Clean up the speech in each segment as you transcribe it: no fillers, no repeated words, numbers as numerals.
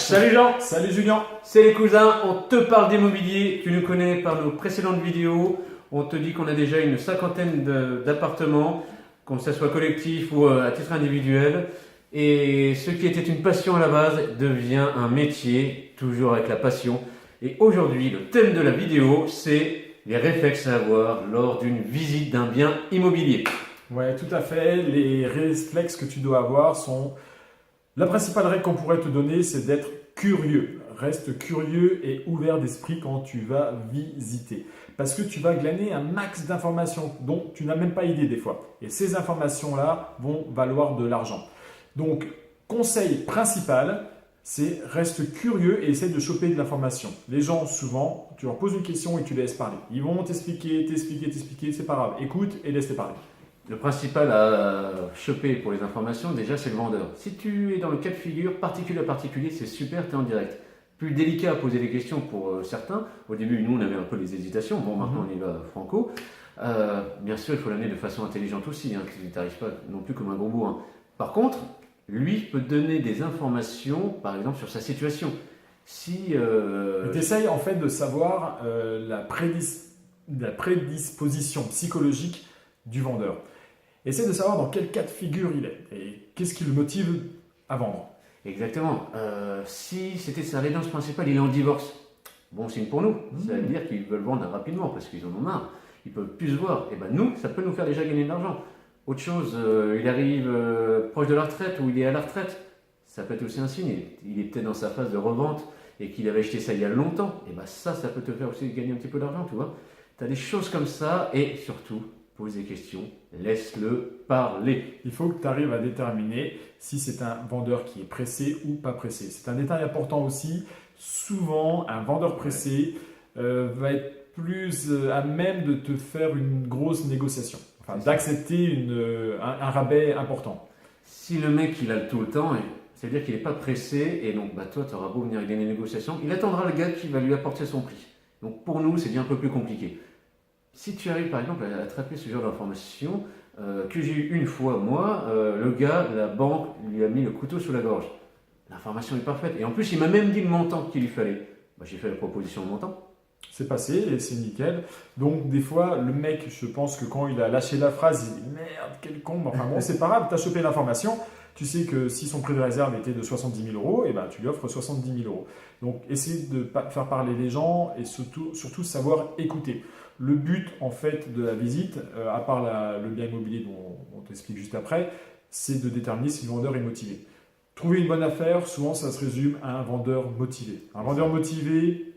Salut Jean. Salut Julien. C'est les cousins, on te parle d'immobilier, tu nous connais par nos précédentes vidéos, on te dit qu'on a déjà une cinquantaine d'appartements, que ce soit collectif ou à titre individuel, et ce qui était une passion à la base devient un métier, toujours avec la passion. Et aujourd'hui, le thème de la vidéo, c'est les réflexes à avoir lors d'une visite d'un bien immobilier. Ouais, tout à fait. Les réflexes que tu dois avoir sont... La principale règle qu'on pourrait te donner, c'est d'être curieux. Reste curieux et ouvert d'esprit quand tu vas visiter. Parce que tu vas glaner un max d'informations dont tu n'as même pas idée des fois. Et ces informations-là vont valoir de l'argent. Donc, conseil principal, c'est reste curieux et essaye de choper de l'information. Les gens, souvent, tu leur poses une question et tu les laisses parler. Ils vont t'expliquer, c'est pas grave. Écoute et laisse-les parler. Le principal à choper pour les informations, déjà, c'est le vendeur. Si tu es dans le cas de figure particulier à particulier, c'est super, tu es en direct. Plus délicat à poser des questions pour certains. Au début, nous, on avait un peu les hésitations. Bon, maintenant, on y va franco. Bien sûr, il faut l'amener de façon intelligente aussi. Hein, que tu n'arrives pas non plus comme un gros bourrin. Par contre, lui peut donner des informations, par exemple, sur sa situation. Si tu essayes en fait de savoir la prédisposition psychologique du vendeur. Essaye de savoir dans quel cas de figure il est et qu'est-ce qui le motive à vendre. Exactement. Si c'était sa résidence principale, il est en divorce. Bon signe pour nous. Ça veut dire qu'ils veulent vendre rapidement parce qu'ils en ont marre. Ils peuvent plus se voir. Et ben nous, ça peut nous faire déjà gagner de l'argent. Autre chose, il arrive proche de la retraite ou il est à la retraite. Ça peut être aussi un signe. Il est peut-être dans sa phase de revente et qu'il avait acheté ça il y a longtemps. Et ben ça peut te faire aussi gagner un petit peu d'argent, tu vois. Tu as des choses comme ça et surtout, pose des questions, laisse-le parler. Il faut que tu arrives à déterminer si c'est un vendeur qui est pressé ou pas pressé. C'est un détail important aussi. Souvent, un vendeur pressé va être plus à même de te faire une grosse négociation, enfin, d'accepter un rabais important. Si le mec il a le tout le temps, ça veut dire qu'il n'est pas pressé et donc toi tu auras beau venir gagner une négociation, il attendra le gars qui va lui apporter son prix. Donc pour nous c'est bien un peu plus compliqué. Si tu arrives par exemple à attraper ce genre d'information que j'ai eu une fois, moi, le gars, la banque lui a mis le couteau sous la gorge. L'information est parfaite. Et en plus, il m'a même dit le montant qu'il lui fallait. J'ai fait la proposition de montant. C'est passé et c'est nickel. Donc des fois, le mec, je pense que quand il a lâché la phrase, il dit « Merde, quel con !» Enfin bon, c'est pas grave, tu as chopé l'information. Tu sais que si son prix de réserve était de 70 000 €, et ben, tu lui offres 70 000 €. Donc, essaie de faire parler les gens et surtout savoir écouter. Le but, en fait, de la visite, à part le bien immobilier dont on t'explique juste après, c'est de déterminer si le vendeur est motivé. Trouver une bonne affaire, souvent, ça se résume à un vendeur motivé. Un vendeur motivé,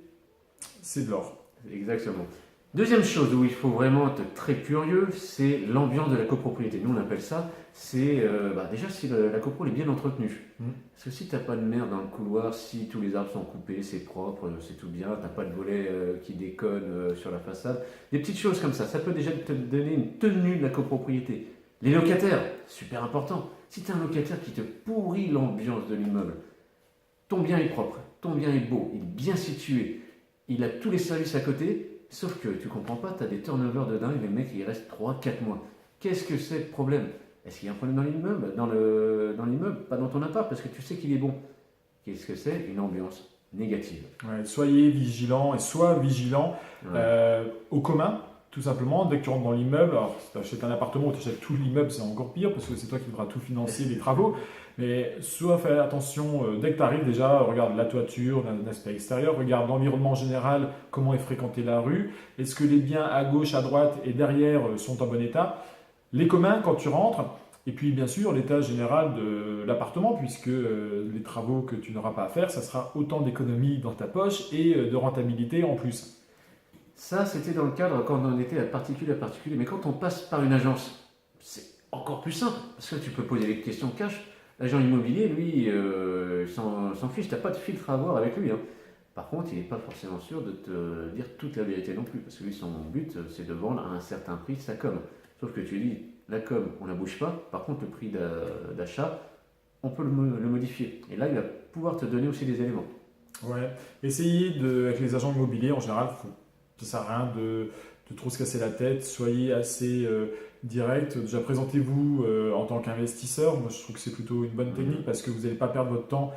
c'est de l'or. Exactement. Deuxième chose où il faut vraiment être très curieux, c'est l'ambiance de la copropriété. Nous, on appelle ça, c'est déjà si la copro est bien entretenue. Parce que si tu n'as pas de merde dans le couloir, si tous les arbres sont coupés, c'est propre, c'est tout bien, tu n'as pas de volet qui déconne sur la façade, des petites choses comme ça peut déjà te donner une tenue de la copropriété. Les locataires, super important. Si tu as un locataire qui te pourrit l'ambiance de l'immeuble, ton bien est propre, ton bien est beau, il est bien situé, il a tous les services à côté. Sauf que tu comprends pas, tu as des turnovers de dingue, les mecs ils restent 3-4 mois. Qu'est-ce que c'est le problème? Est-ce qu'il y a un problème dans l'immeuble? Dans l'immeuble, pas dans ton appart, parce que tu sais qu'il est bon. Qu'est-ce que c'est? Une ambiance négative. Ouais, soyez vigilants et sois vigilant au commun, tout simplement. Dès que tu rentres dans l'immeuble, alors si tu achètes un appartement ou tu achètes tout l'immeuble, c'est encore pire parce que c'est toi qui devras tout financer les travaux. Mais soit fais attention, dès que tu arrives déjà, regarde la toiture d'un aspect extérieur, regarde l'environnement général, comment est fréquentée la rue, est-ce que les biens à gauche, à droite et derrière sont en bon état, les communs quand tu rentres, et puis bien sûr l'état général de l'appartement, puisque les travaux que tu n'auras pas à faire, ça sera autant d'économies dans ta poche et de rentabilité en plus. Ça, c'était dans le cadre quand on était à particulier, mais quand on passe par une agence, c'est encore plus simple, parce que tu peux poser des questions cash. L'agent immobilier, lui, s'en fiche, tu n'as pas de filtre à avoir avec lui. Hein. Par contre, il n'est pas forcément sûr de te dire toute la vérité non plus, parce que lui, son but, c'est de vendre à un certain prix sa com. Sauf que tu dis, la com, on ne la bouge pas, par contre, le prix d'achat, on peut le modifier. Et là, il va pouvoir te donner aussi des éléments. Ouais, essayez avec les agents immobiliers, en général, ça ne sert à rien de trop se casser la tête, soyez assez direct. Déjà, présentez-vous en tant qu'investisseur. Moi, je trouve que c'est plutôt une bonne technique parce que vous n'allez pas perdre votre temps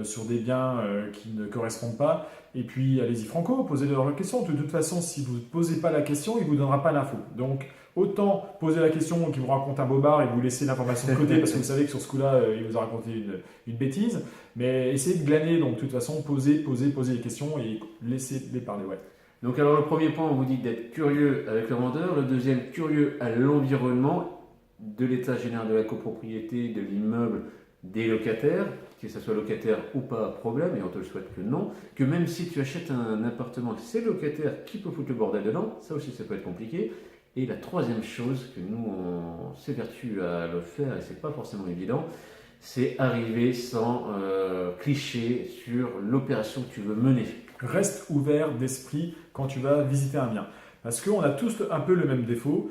sur des biens qui ne correspondent pas. Et puis, allez-y franco, posez-leur la question. De toute façon, si vous ne posez pas la question, il ne vous donnera pas l'info. Donc, autant poser la question qu'il vous raconte un bobard et vous laisser l'information de côté, parce que vous savez que sur ce coup-là, il vous a raconté une bêtise. Mais essayez de glaner, donc de toute façon, posez les questions et laissez-les parler. Ouais. Donc alors le premier point, on vous dit d'être curieux avec le vendeur. Le deuxième, curieux à l'environnement, de l'état général de la copropriété, de l'immeuble, des locataires, que ce soit locataire ou pas, problème, et on te le souhaite que non, que même si tu achètes un appartement, c'est le locataire qui peut foutre le bordel dedans, ça aussi ça peut être compliqué. Et la troisième chose que nous on s'évertue à le faire, et c'est pas forcément évident, c'est arriver sans cliché sur l'opération que tu veux mener. Reste ouvert d'esprit quand tu vas visiter un bien. Parce qu'on a tous un peu le même défaut.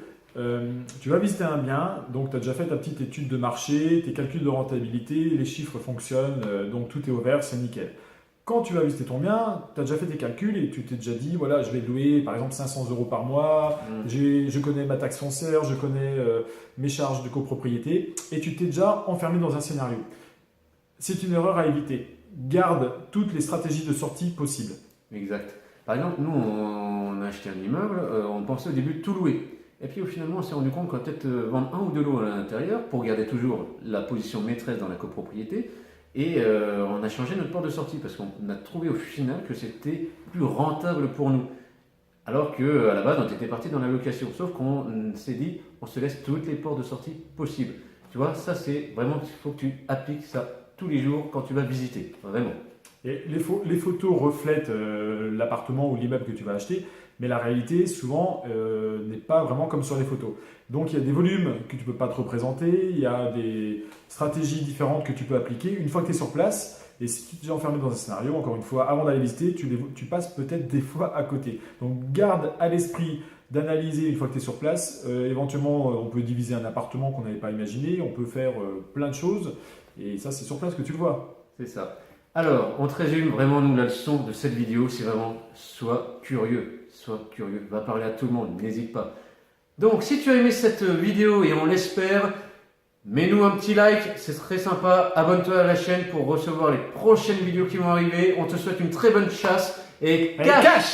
Tu vas visiter un bien, donc tu as déjà fait ta petite étude de marché, tes calculs de rentabilité, les chiffres fonctionnent, donc tout est ouvert, c'est nickel. Quand tu vas visiter ton bien, tu as déjà fait tes calculs et tu t'es déjà dit, voilà, je vais louer par exemple 500 € par mois, je connais ma taxe foncière, je connais mes charges de copropriété, et tu t'es déjà enfermé dans un scénario. C'est une erreur à éviter. Garde toutes les stratégies de sortie possibles. Exact. Par exemple, nous, on a acheté un immeuble, on pensait au début de tout louer. Et puis, finalement, on s'est rendu compte qu'on va peut-être vendre un ou deux lots à l'intérieur pour garder toujours la position maîtresse dans la copropriété. Et on a changé notre porte de sortie parce qu'on a trouvé au final que c'était plus rentable pour nous. Alors qu'à la base, on était parti dans la location. Sauf qu'on s'est dit, on se laisse toutes les portes de sortie possibles. Tu vois, ça, c'est vraiment, il faut que tu appliques ça tous les jours quand tu vas visiter. Vraiment. Et les photos reflètent l'appartement ou l'immeuble que tu vas acheter, mais la réalité, souvent, n'est pas vraiment comme sur les photos. Donc, il y a des volumes que tu ne peux pas te représenter, il y a des stratégies différentes que tu peux appliquer une fois que tu es sur place. Et si tu es déjà enfermé dans un scénario, encore une fois, avant d'aller visiter, tu passes peut-être des fois à côté. Donc, garde à l'esprit d'analyser une fois que tu es sur place. Éventuellement, on peut diviser un appartement qu'on n'avait pas imaginé, on peut faire plein de choses. Et ça, c'est sur place que tu le vois. C'est ça. Alors, on te résume vraiment, nous, la leçon de cette vidéo, c'est vraiment sois curieux, va parler à tout le monde, n'hésite pas. Donc, si tu as aimé cette vidéo, et on l'espère, mets-nous un petit like, c'est très sympa, abonne-toi à la chaîne pour recevoir les prochaines vidéos qui vont arriver, on te souhaite une très bonne chasse, et cache!